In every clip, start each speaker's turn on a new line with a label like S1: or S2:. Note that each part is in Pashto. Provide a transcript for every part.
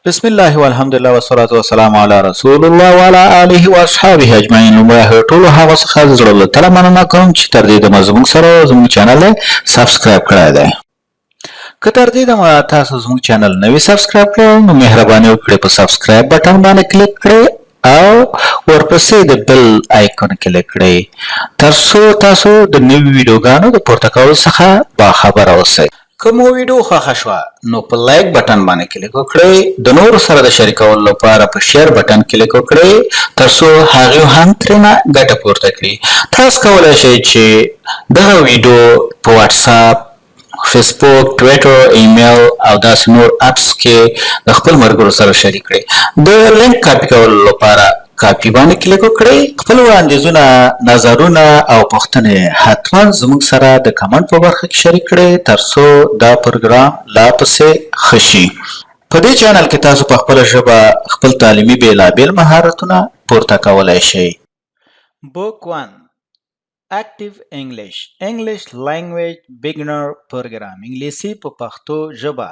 S1: بسم الله والحمد لله والصلاة والسلام على رسول الله وعلى آله واصحابه اجمعین. لومړی ټولو هغه څخه د زړه له تله مننه کوم چې تر دې دمه زموږ سره زموږ چینل سبسکرایب کړی دی. که تر دې دمه تاسو زموږ چینل نوی سبسکرایب کړئ نو مهرباني وکړئ په سبسکرایب بټن باندې کلیک کړئ او ورپسې د بل آیکون کلیک کړئ تر څو تاسو د نوي ویډیوګانو د پورته کولو څخه باخبره اوسئ. که مو ویډیو خوښه شوه نو په لایک بټن باندې کلیک وکړئ، د نورو سره د شریکولو لپاره په شیر بټن کلیک وکړئ تر څو هغوی هم ترېنه ګټه پورته کړي. تاسو کولی شئ چې دغه ویډیو په واتساپ، فیسبوک، ټویټر، ایمیل او داسې نور اپس کې د خپل ملګرو سره شریک کړئ. د لینک کاپي کولو لپاره کاپي باندې کلیک وکړئ. خپل وړاندیزونه، نظرونه او پوښتنې حتما زموږ سره د کمنټ په برخه کې شریک کړئ تر څو دا پروګرام لا پسې ښه شي. په دې چینل کې تاسو په خپله ژبه خپل تعلیمي بېلابېل مهارتونه پورته کولی شئ. Book1 Active English English Language Beginner Program انګلیسی په پښتو ژبه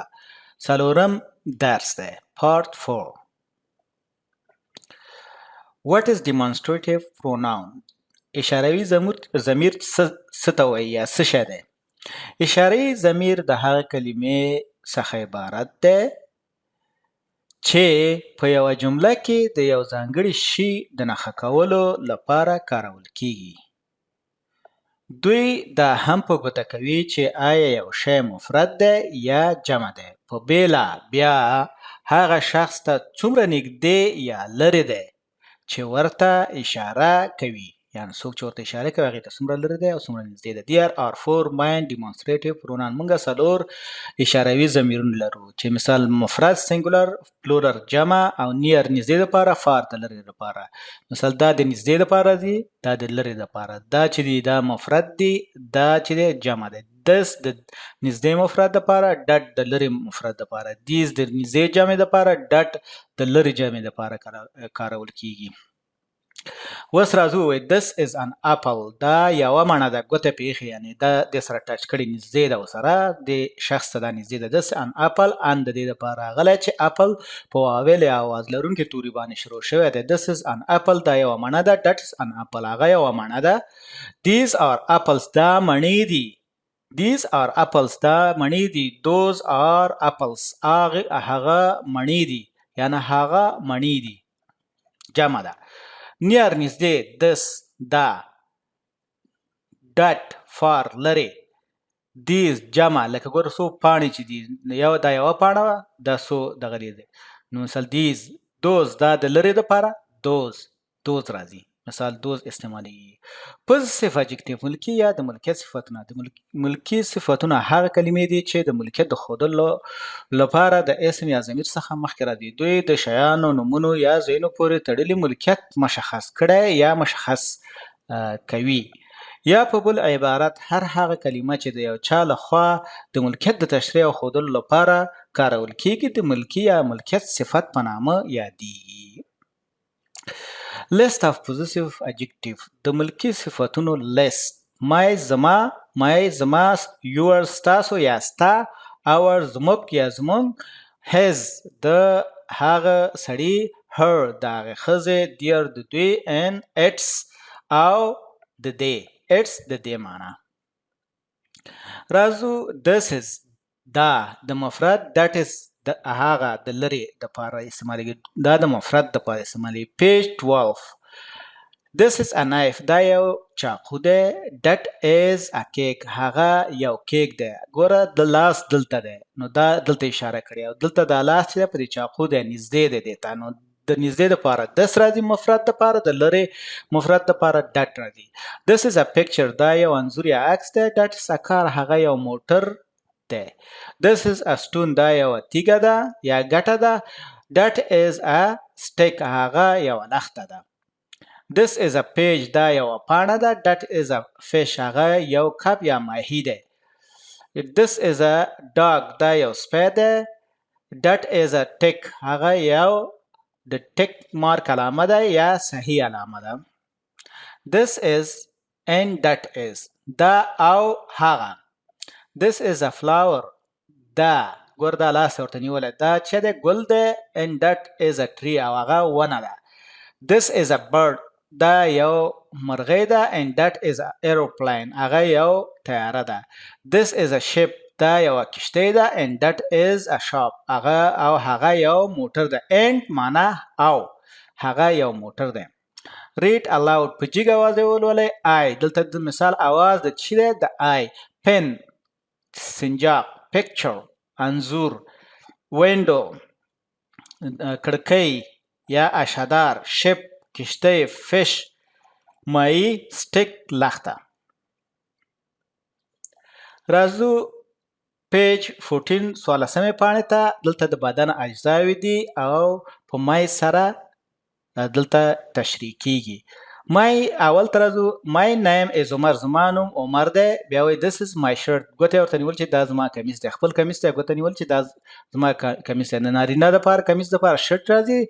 S1: څلورم درس دی. Part 4 What is demonstrative pronoun? اشاروي ضمیر څه ته وایي یا څه شی دی؟ اشاروي ضمیر د هغه کلمې څخه عبارت دی چې په یوه جمله کې د یو ځانګړي شي د نښه کولو لپاره کارول کیږي. دوی دا هم په ګوته کوي چې آیا یو شی مفرد دی یا جمع دی. په بیله بیا هغه شخص ته څومره نږدې یا لرې دی چې ورته اشاره کوي، یعنې څوک چې ورته اشاره کوي هغې ته څومره لرې دی او څومره نږدې دی. There are 4 main demonstrative pronoun. موږ 4 اشاروي ضمیرونه لرو چې مثال مفرد سینګولر، پلورل جمع او نیر نږدې دپاره، فار د لرې دپاره. مثال دا د نږدې دپاره دی، دا د لرې دپاره. دا چې دی دا مفرد دی، دا چې دی جمع دی. دس د نږدې مفرد دپاره، ډټ د لرې مفرد دپاره. دیز د نږدې جمع دپاره، ډټ د لرې جمع دپاره کارول کیږي. اوس راځو ووایو this is an apple. دا یوه معنه ده ګوته پې ایښې، یعنې دا د سره ټچ کړې نږدې ده ورسره، د شخص ته دا نږدې ده. this an apple ان د دې دپاره راغلی چې اپل په واویلې اواز لرونکې توري باندې شروع شوی دی. this is an apple دا یوه معنه ده. that is an apple هغه یوه معنه ده. these are apples دا مڼې دي. these are apples دا مڼې دي. those are apples هغه مڼې دي، یعنې هغه مڼې دي جمع ده. near نږدې، this دا، ډټ فار لرې، these جمع. لکه ګوره څو پاڼې چې دي، دا یوه پاڼه وه، دا څو دغه دی. نو مثال these، those دا د لرې دپاره، those راځي. مثال دوز استعمالیږي. پوزیسیف اجکټیف ملکي یا د ملکیت صفتونه. د ملکي صفتونه هغه کلمې دي چې د ملکیت د ښودلو لپاره د اسم یا ضمیر څخه مخکې راځي. دوی د شیانو، نومونو یا ځایونو پورې تړلي ملکیت مشخص کړی یا مشخص کوي. یا په بل عبارت هر هغه کلمه چې د یو چا لخوا د ملکیت د تشریح او ښودلو لپاره کارول کیږي د ملکي یا ملکیت صفت په نامه یادیږي. List of possessive adjective. د ملکي صفتونو list. my زما، your ستاسو یا ستا، our زموږ یا زموږ، his د هغه سړي، her د هغې ښځې، their د دوی، and its او د دې. its د دې معنی. راځو this is دا د مفرد، that is د هغه د لرې دپاره استعمالیږي. دا د مفرد دپاره استعمالیږي. page 12 this is a knife. دا یو چاقو دی. that is a cake. هغه یو کیک دی. ګوره د لاس دلته دی، نو دا دلته اشاره کړې او دلته دا لاس چې دی په دې چاقو دی، نږدې دی دې ته. نو د نږدې دپاره this راځي مفرد دپاره، د لرې مفرد دپاره that راځي. this is a picture. دا یو انځور یا عکس دی. that is a car. هغه یو موټر دی. this is a stone. دا یوه تیږه ده یا ګټه ده. that is a stick. هغه یوه لښته ده. this is a page. دا یوه پاڼه ده. that is a fish. هغه یو کب یا ماهی دی. this is a dog. دا یو سپی دی. that is a tick. هغه یو د ټیک مارک علامه ده یا صحیح علامه ده. this is and that is. دا او هغه. this is a flower. دا ګور دا لاس ورته نیولی دا چې دی ګل دی and that is a tree او هغه ونه ده. This is a bird دا یو مرغۍ ده and that is a aeroplane هغه یو طیاره ده. This is a ship دا یو کشتۍ ده and that is a shop هغه یو موټر ده. and معنا او هغه یو موټر ده. read aloud په جګ اواز یې ولولئ. I دلته د مثال اواز د چې دی د I. pen سنجاق. picture انځور. window کړکۍ یا اشدار. ship کشتۍ. fish ماهی. stick لخته. راځو پیج 14 14مې پاڼې ته. دلته د بدن اجزاوې دي او په مای سره دلته تشریح کیږي. مای اول ته راځو. my name is عمر زما نوم عمر دی. بیا وایي this is my shirt ګوتې ورته نیول چې دا زما کمیس دی. خپل کمیس دی ګوته نیول چې دا زما کمیس دی. د نارینه دپاره کمیس دپاره شرټ راځي.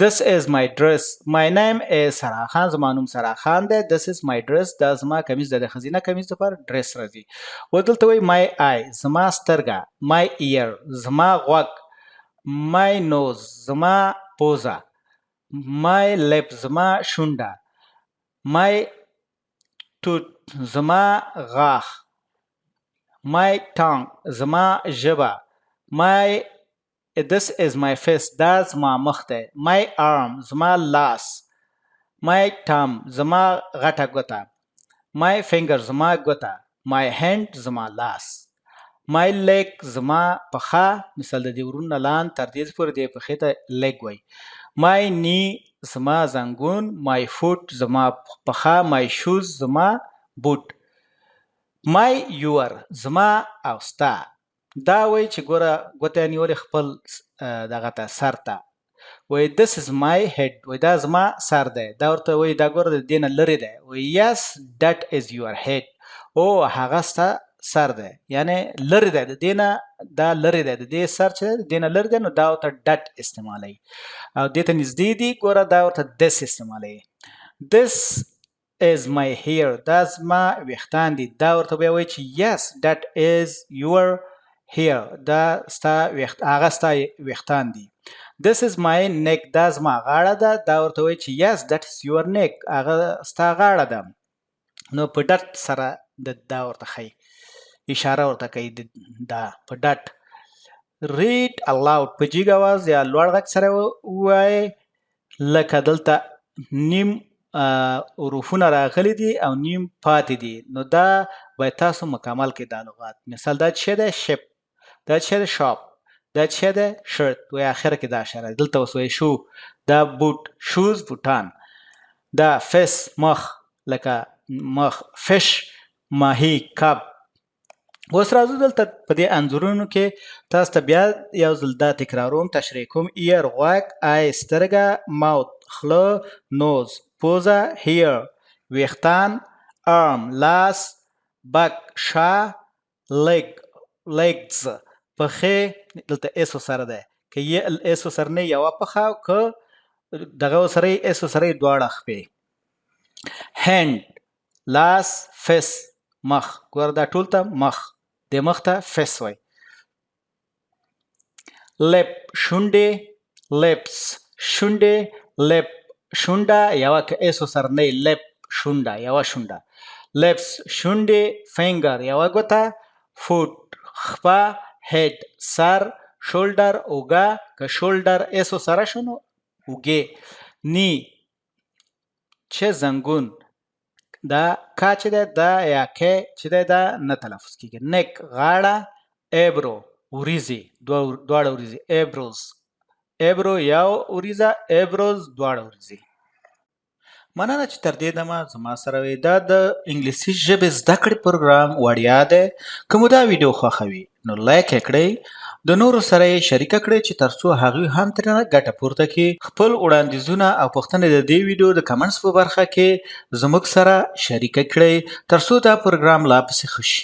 S1: this is my dress my name is سرا خان زما نوم سرا خان دی. this is my dress دا زما کمیس دی. د ښځینه کمیس دپاره ډریس راځي. و دلته وایي my eye زما سترګه. my ear زما غوږ. my nose زما پوزه. my lip زما شونډه. my tooth زما غاښ. my tongue زما ژبه. this is my face دا زما مخ دی. my arm زما لاس. my thumb زما غټه ګوته. my finger زما ګوته. my hand زما لاس. my leg زما پښه. مثال د دې ورونه لاندې تر دې پورې دې پښې ته leg وایي. my knee زما زنګون. my foot زما پښه. my shoes زما بوټ. my your زما او ستا. دا وایي چې ګوره ګوته نیولې خپل دغه ته سر ته. وایي this is my head وایي دا زما سر دی. دا ورته وایي دا ګوره د دې نه لرې دی. وایي yes that is your head او هغه ستا سر دی. یعنې لرې دی د دې نه دا لرې دی. د دې سر چې د دې نه لرې دی نو دا ورته ډټ استعمالوي او دې ته نږدې دي ګوره دا ورته this استعمالوي. this is my hair دا زما ویښتان دي. دا ورته بیا وایي چې yes that is your hair دا ستا هغه ستا ویښتان دي. this is my neck دا زما غاړه ده. دا ورته وایي چې yes that is your neck هغه ستا غاړه ده. نو په ډټ سره دا ورته ښایي اشاره ورته کوي دا په ډټ. read aloud په جګ اواز یا لوړ غږ سره ووایئ. لکه دلته نیم حروفونه راغلي دي او نیم پاتې دي نو دا باید تاسو مکمل کړئ دا لغات. مثال دا چې دی ship دا چې دی shop دا چې دی shirt وایي اخر کې دا اشاره ده. دلته اوس وایي shoe دا بوټ shoes بوټان. دا face مخ لکه مخ. fish ماهی کب. اوس راځو دلته په دې انځورونو کې تاسو ته بیا یو ځل دا تکراروم تشریح کوم. ear غوږ. eye سترګه. mouth خوله. nose پوزه. hair ویښتان. arm لاس. back شا. legs پښې. دلته اسو سره ده که اسو سره نه یوه پښه که دغه سره اسو سره دواړه خپې. hand لاس. face مخ. ګوره دا ټول ته مخ د مخ ته face وایي. lip شونډې. lips شونډې. lip شونډه یوه که اسو سره نه lip شونډه یوه شونډه. lips شونډې. finger یوه ګوته. foot خپه. head سر. shoulder اوږه که shoulder اسو سره شو نو اوږې. knee چې زنګون. دا کا چې دی دا یا کې چې دی دا نه تلفظ کېږي. neck غاړه. eyebrow وریځې دواړه وریځې. eyebrows eyebrow یو وریځه. eyebrows دواړه وریځې. مننه چې تر دې دمه زما سره وئ. دا د انګلیسي ژبې زده کړې پروګرام وړیا دی. که مو دا ویډیو خوښوي نو لایک یې کړئ. د نورو سره یې شریکه کړئ چې ترڅو هغوی هم ترېنه ګټه پورته کړي. خپل وړاندیزونه او پوښتنې د دې ویډیو د کمنټس په برخه کې زموږ سره شریکه کړئ ترڅو دا پروګرام لا پسې ښه شي.